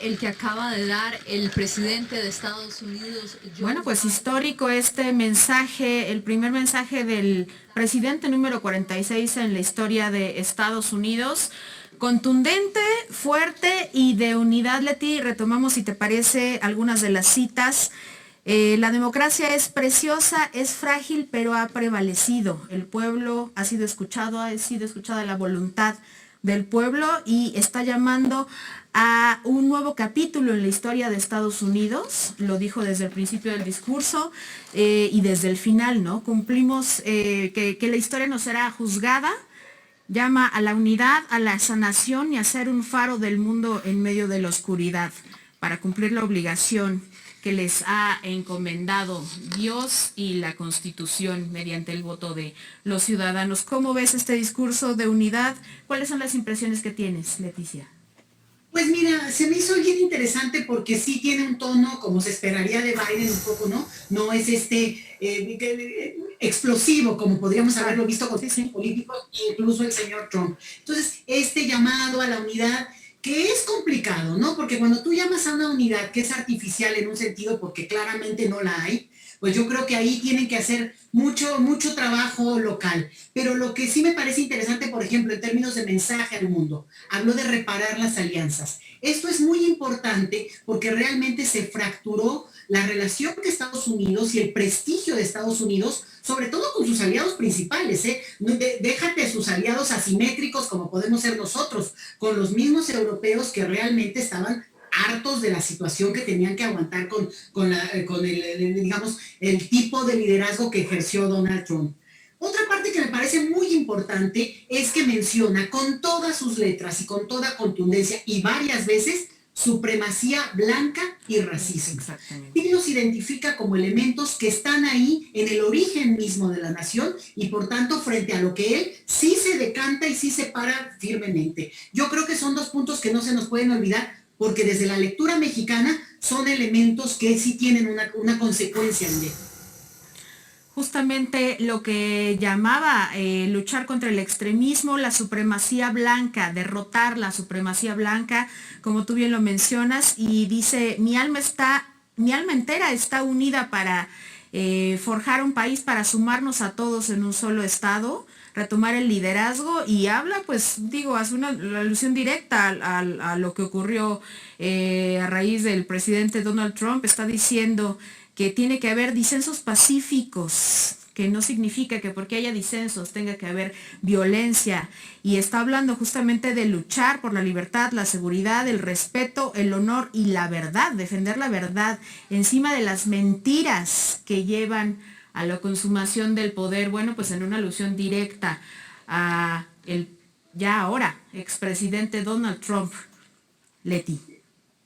el que acaba de dar el presidente de Estados Unidos, Bueno, pues histórico este mensaje, el primer mensaje del presidente número 46 en la historia de Estados Unidos. Contundente, fuerte y de unidad, Leti. Retomamos, si te parece, algunas de las citas. La democracia es preciosa, es frágil, pero ha prevalecido. El pueblo ha sido escuchada la voluntad del pueblo y está llamando a un nuevo capítulo en la historia de Estados Unidos. Lo dijo desde el principio del discurso y desde el final, ¿no? Cumplimos que la historia no será juzgada. Llama a la unidad, a la sanación y a ser un faro del mundo en medio de la oscuridad para cumplir la obligación que les ha encomendado Dios y la Constitución mediante el voto de los ciudadanos. ¿Cómo ves este discurso de unidad? ¿Cuáles son las impresiones que tienes, Leticia? Pues mira, se me hizo bien interesante porque sí tiene un tono como se esperaría de Biden un poco, ¿no? No es explosivo como podríamos haberlo visto con políticos, incluso el señor Trump. Entonces, este llamado a la unidad, que es complicado, ¿no? Porque cuando tú llamas a una unidad que es artificial en un sentido porque claramente no la hay, pues yo creo que ahí tienen que hacer mucho trabajo local. Pero lo que sí me parece interesante, por ejemplo, en términos de mensaje al mundo, habló de reparar las alianzas. Esto es muy importante porque realmente se fracturó la relación que Estados Unidos y el prestigio de Estados Unidos, sobre todo con sus aliados principales, ¿eh? Déjate sus aliados asimétricos como podemos ser nosotros, con los mismos europeos que realmente estaban hartos de la situación que tenían que aguantar con digamos, el tipo de liderazgo que ejerció Donald Trump. Otra parte que me parece muy importante es que menciona con todas sus letras y con toda contundencia y varias veces supremacía blanca y racismo. Y los identifica como elementos que están ahí en el origen mismo de la nación y por tanto frente a lo que él sí se decanta y sí se para firmemente. Yo creo que son dos puntos que no se nos pueden olvidar porque desde la lectura mexicana son elementos que sí tienen una consecuencia en él. Justamente lo que llamaba luchar contra el extremismo, la supremacía blanca, derrotar la supremacía blanca, como tú bien lo mencionas, y dice, mi alma entera está unida para forjar un país, para sumarnos a todos en un solo estado, retomar el liderazgo, y habla, pues digo, hace una alusión directa a lo que ocurrió a raíz del presidente Donald Trump. Está diciendo que tiene que haber disensos pacíficos, que no significa que porque haya disensos tenga que haber violencia, y está hablando justamente de luchar por la libertad, la seguridad, el respeto, el honor y la verdad, defender la verdad encima de las mentiras que llevan a la consumación del poder. Bueno, pues en una alusión directa a el ya ahora expresidente Donald Trump. Leti.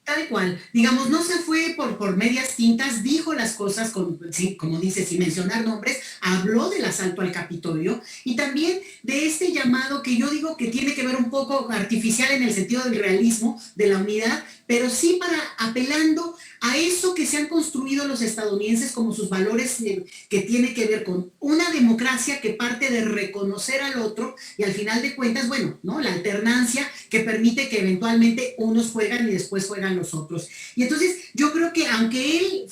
Tal cual, digamos, no se fue por medias tintas, dijo las cosas, sí, como dice, sin mencionar nombres, habló del asalto al Capitolio y también de este llamado que yo digo que tiene que ver un poco artificial en el sentido del realismo, de la unidad, pero sí para apelando a eso que se han construido los estadounidenses como sus valores que tiene que ver con una democracia que parte de reconocer al otro y al final de cuentas, bueno, ¿no? La alternancia que permite que eventualmente unos juegan y después juegan los otros. Y entonces yo creo que aunque él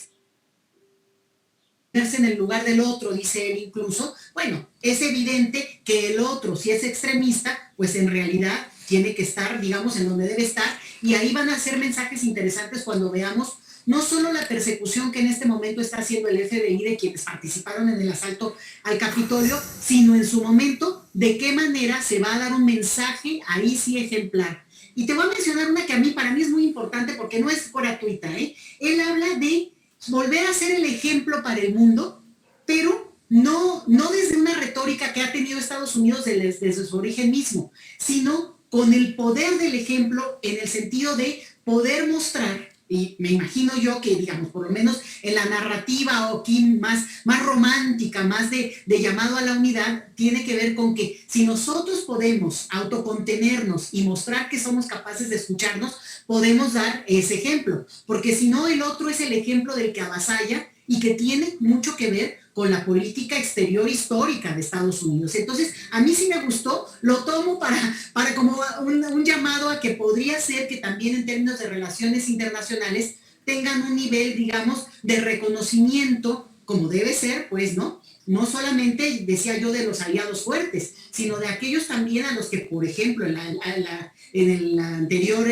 en el lugar del otro, dice él incluso, bueno, es evidente que el otro, si es extremista, pues en realidad tiene que estar, digamos, en donde debe estar, y ahí van a ser mensajes interesantes cuando veamos no solo la persecución que en este momento está haciendo el FBI de quienes participaron en el asalto al Capitolio, sino en su momento de qué manera se va a dar un mensaje ahí sí ejemplar. Y te voy a mencionar una que para mí es muy importante porque no es gratuita, ¿eh? Él habla de volver a ser el ejemplo para el mundo, pero no desde una retórica que ha tenido Estados Unidos desde su origen mismo, sino con el poder del ejemplo en el sentido de poder mostrar, y me imagino yo que, digamos, por lo menos en la narrativa o aquí más romántica, más de llamado a la unidad, tiene que ver con que si nosotros podemos autocontenernos y mostrar que somos capaces de escucharnos, podemos dar ese ejemplo, porque si no el otro es el ejemplo del que avasalla y que tiene mucho que ver con la política exterior histórica de Estados Unidos. Entonces, a mí sí me gustó, lo tomo para como un llamado a que podría ser que también en términos de relaciones internacionales tengan un nivel, digamos, de reconocimiento, como debe ser, pues, ¿no? No solamente, decía yo, de los aliados fuertes, sino de aquellos también a los que, por ejemplo, en la anterior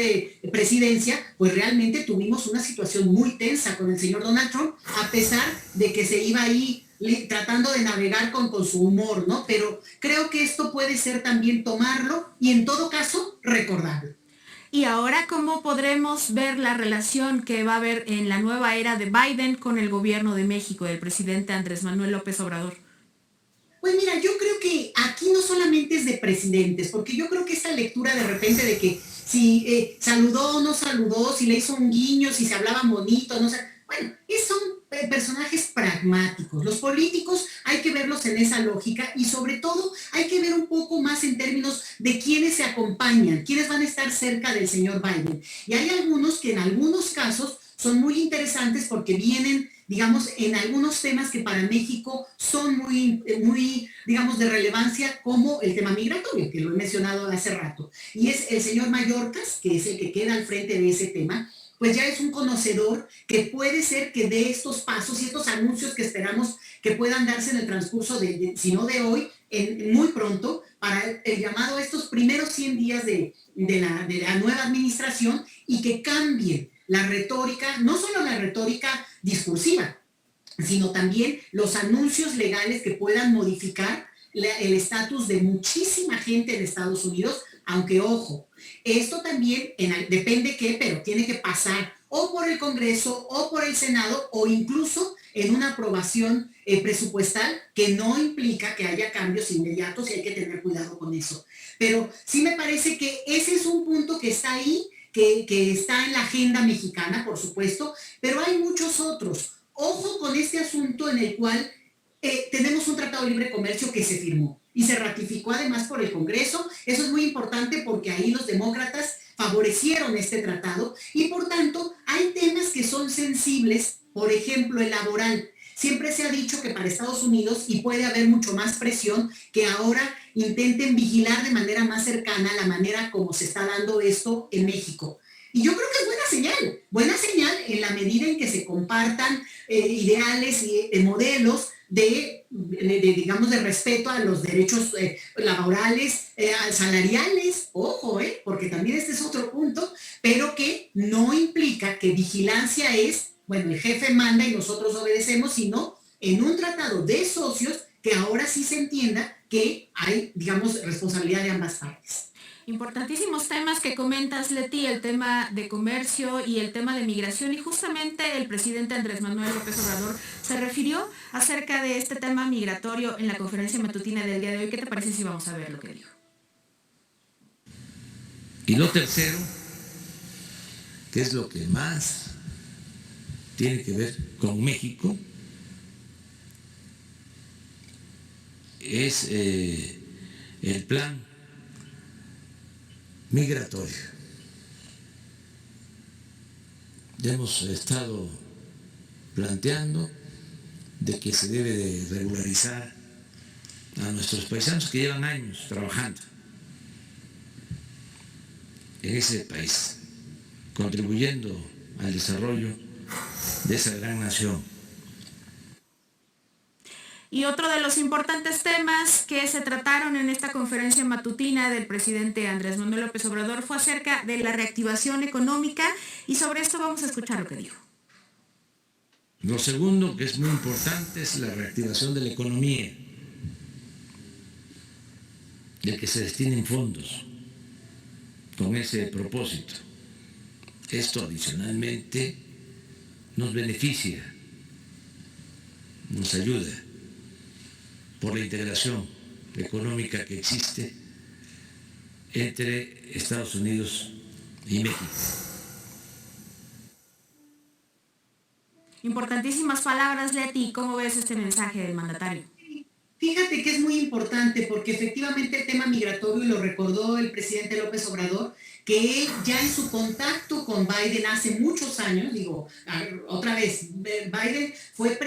presidencia, pues realmente tuvimos una situación muy tensa con el señor Donald Trump, a pesar de que se iba ahí tratando de navegar con su humor, ¿no? Pero creo que esto puede ser también tomarlo y en todo caso recordarlo. Y ahora, ¿cómo podremos ver la relación que va a haber en la nueva era de Biden con el gobierno de México, del presidente Andrés Manuel López Obrador? Pues mira, yo creo que aquí no solamente es de presidentes, porque yo creo que esta lectura de repente de que si saludó o no saludó, si le hizo un guiño, si se hablaba bonito, no sé, bueno, son personajes pragmáticos. Los políticos hay que verlos en esa lógica y sobre todo hay que ver un poco más en términos de quiénes se acompañan, quiénes van a estar cerca del señor Biden. Y hay algunos que en algunos casos son muy interesantes porque vienen, digamos, en algunos temas que para México son muy, digamos, de relevancia, como el tema migratorio, que lo he mencionado hace rato. Y es el señor Mayorkas, que es el que queda al frente de ese tema, pues ya es un conocedor que puede ser que dé estos pasos y estos anuncios que esperamos que puedan darse en el transcurso si no de hoy, muy pronto, para el llamado a estos primeros 100 días de la nueva administración y que cambien la retórica, no solo la retórica discursiva, sino también los anuncios legales que puedan modificar el estatus de muchísima gente en Estados Unidos, aunque ojo, esto también depende qué, pero tiene que pasar o por el Congreso o por el Senado o incluso en una aprobación presupuestal que no implica que haya cambios inmediatos y hay que tener cuidado con eso. Pero sí me parece que ese es un punto que está ahí, que está en la agenda mexicana, por supuesto, pero hay muchos otros. Ojo con este asunto en el cual tenemos un tratado de libre comercio que se firmó y se ratificó además por el Congreso. Eso es muy importante porque ahí los demócratas favorecieron este tratado y por tanto hay temas que son sensibles, por ejemplo el laboral. Siempre se ha dicho que para Estados Unidos, y puede haber mucho más presión, que ahora intenten vigilar de manera más cercana la manera como se está dando esto en México. Y yo creo que es buena señal en la medida en que se compartan ideales y modelos digamos, de respeto a los derechos laborales, salariales, ojo, porque también este es otro punto, pero que no implica que vigilancia es, bueno, el jefe manda y nosotros obedecemos, sino en un tratado de socios que ahora sí se entienda que hay, digamos, responsabilidad de ambas partes. Importantísimos temas que comentas, Leti, el tema de comercio y el tema de migración, y justamente el presidente Andrés Manuel López Obrador se refirió acerca de este tema migratorio en la conferencia matutina del día de hoy. ¿Qué te parece si vamos a ver lo que dijo? Y lo tercero, que es lo que más tiene que ver con México, es el plan migratorio. Ya hemos estado planteando de que se debe de regularizar a nuestros paisanos que llevan años trabajando en ese país, contribuyendo al desarrollo de esa gran nación. Y otro de los importantes temas que se trataron en esta conferencia matutina del presidente Andrés Manuel López Obrador fue acerca de la reactivación económica, y sobre esto vamos a escuchar lo que dijo. Lo segundo, que es muy importante, es la reactivación de la economía, de que se destinen fondos con ese propósito. Esto adicionalmente nos beneficia, nos ayuda por la integración económica que existe entre Estados Unidos y México. Importantísimas palabras, Leti. ¿Cómo ves este mensaje del mandatario? Fíjate que es muy importante porque efectivamente el tema migratorio, y lo recordó el presidente López Obrador, que él ya en su contacto con Biden hace muchos años, digo, otra vez, Biden fue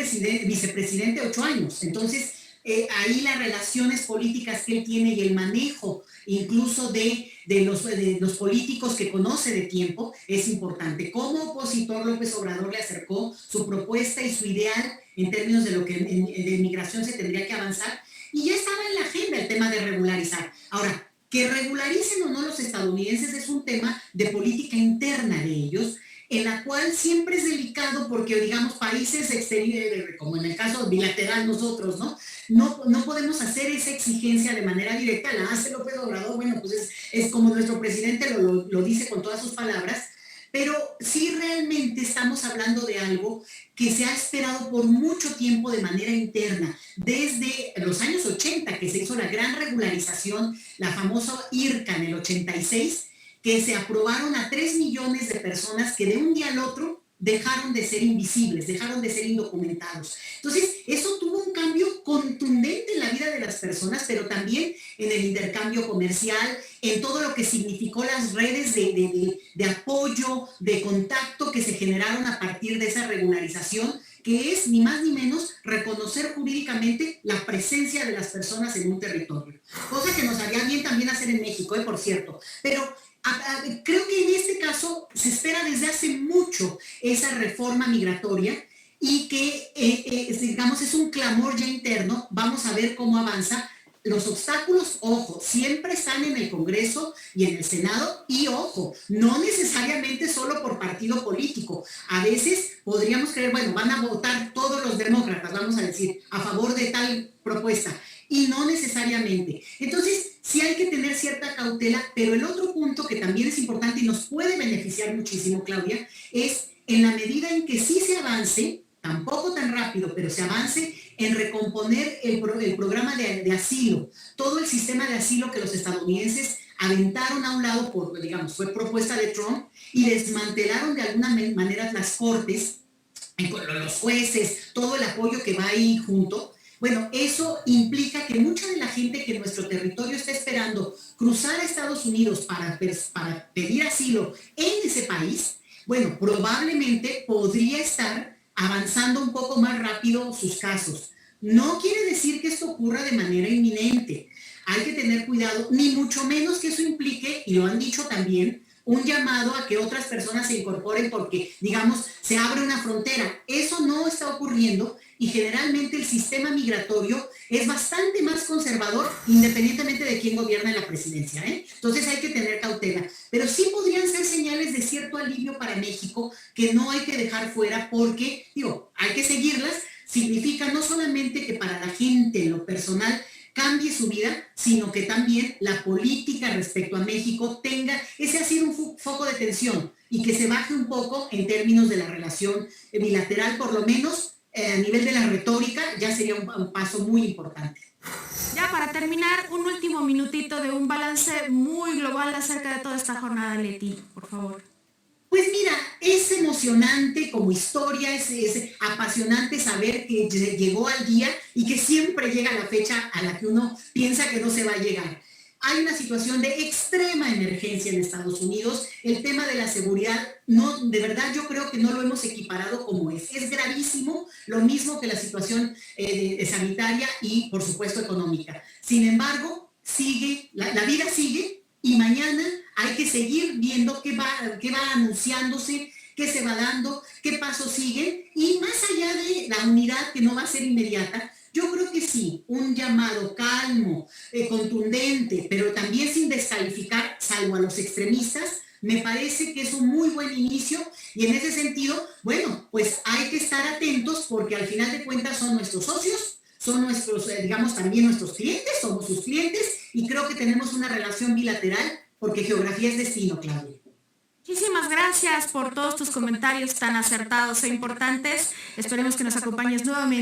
vicepresidente 8 años, entonces ahí las relaciones políticas que él tiene y el manejo incluso de los políticos que conoce de tiempo es importante. Como opositor, López Obrador le acercó su propuesta y su ideal en términos de lo que de migración se tendría que avanzar, y ya estaba en la agenda el tema de regularizar. Ahora, que regularicen o no los estadounidenses es un tema de política interna de ellos, en la cual siempre es delicado porque, digamos, países exteriores, como en el caso bilateral nosotros, ¿no? No podemos hacer esa exigencia de manera directa, la hace López Obrador, bueno, pues es como nuestro presidente lo dice con todas sus palabras, pero sí realmente estamos hablando de algo que se ha esperado por mucho tiempo de manera interna, desde los años 80, que se hizo la gran regularización, la famosa IRCA en el 86, que se aprobaron a 3 millones de personas que de un día al otro dejaron de ser invisibles, dejaron de ser indocumentados. Entonces, eso tuvo un cambio contundente en la vida de las personas, pero también en el intercambio comercial, en todo lo que significó las redes de apoyo, de contacto que se generaron a partir de esa regularización, que es ni más ni menos reconocer jurídicamente la presencia de las personas en un territorio. Cosa que nos haría bien también hacer en México, por cierto. Pero creo que en este caso se espera desde hace mucho esa reforma migratoria y que, digamos, es un clamor ya interno. Vamos a ver cómo avanza. Los obstáculos, ojo, siempre están en el Congreso y en el Senado, y ojo, no necesariamente solo por partido político. A veces podríamos creer, bueno, van a votar todos los demócratas, vamos a decir, a favor de tal propuesta, y no necesariamente. Entonces, sí hay que tener cierta cautela, pero el otro punto que también es importante y nos puede beneficiar muchísimo, Claudia, es en la medida en que sí se avance, tampoco tan rápido, pero se avance en recomponer el programa de asilo, todo el sistema de asilo que los estadounidenses aventaron a un lado por, digamos, fue propuesta de Trump, y desmantelaron de alguna manera las cortes, los jueces, todo el apoyo que va ahí junto. Bueno, eso implica que mucha de la gente que en nuestro territorio está esperando cruzar a Estados Unidos para pedir asilo en ese país, bueno, probablemente podría estar avanzando un poco más rápido sus casos. No quiere decir que esto ocurra de manera inminente. Hay que tener cuidado, ni mucho menos que eso implique, y lo han dicho también, un llamado a que otras personas se incorporen porque, digamos, se abre una frontera. Eso no está ocurriendo, y generalmente el sistema migratorio es bastante más conservador independientemente de quién gobierna en la presidencia, ¿eh? Entonces hay que tener cautela. Pero sí podrían ser señales de cierto alivio para México que no hay que dejar fuera porque, digo, hay que seguirlas. Significa no solamente que para la gente en lo personal cambie su vida, sino que también la política respecto a México tenga, ese ha sido un foco de tensión, y que se baje un poco en términos de la relación bilateral, por lo menos a nivel de la retórica, ya sería un paso muy importante. Ya para terminar, un último minutito de un balance muy global acerca de toda esta jornada, Leti, por favor. Pues mira, es emocionante como historia, es apasionante saber que llegó al día y que siempre llega la fecha a la que uno piensa que no se va a llegar. Hay una situación de extrema emergencia en Estados Unidos. El tema de la seguridad, no, de verdad yo creo que no lo hemos equiparado como es. Es gravísimo, lo mismo que la situación sanitaria y, por supuesto, económica. Sin embargo, sigue, la vida sigue, y mañana hay que seguir viendo qué va anunciándose, qué se va dando, qué pasos siguen, y más allá de la unidad que no va a ser inmediata, yo creo que sí, un llamado calmo, contundente, pero también sin descalificar, salvo a los extremistas, me parece que es un muy buen inicio, y en ese sentido, bueno, pues hay que estar atentos porque al final de cuentas son nuestros socios, son nuestros, digamos, también nuestros clientes, somos sus clientes, y creo que tenemos una relación bilateral porque geografía es destino, Claudia. Muchísimas gracias por todos tus comentarios tan acertados e importantes. Esperemos que nos acompañes nuevamente.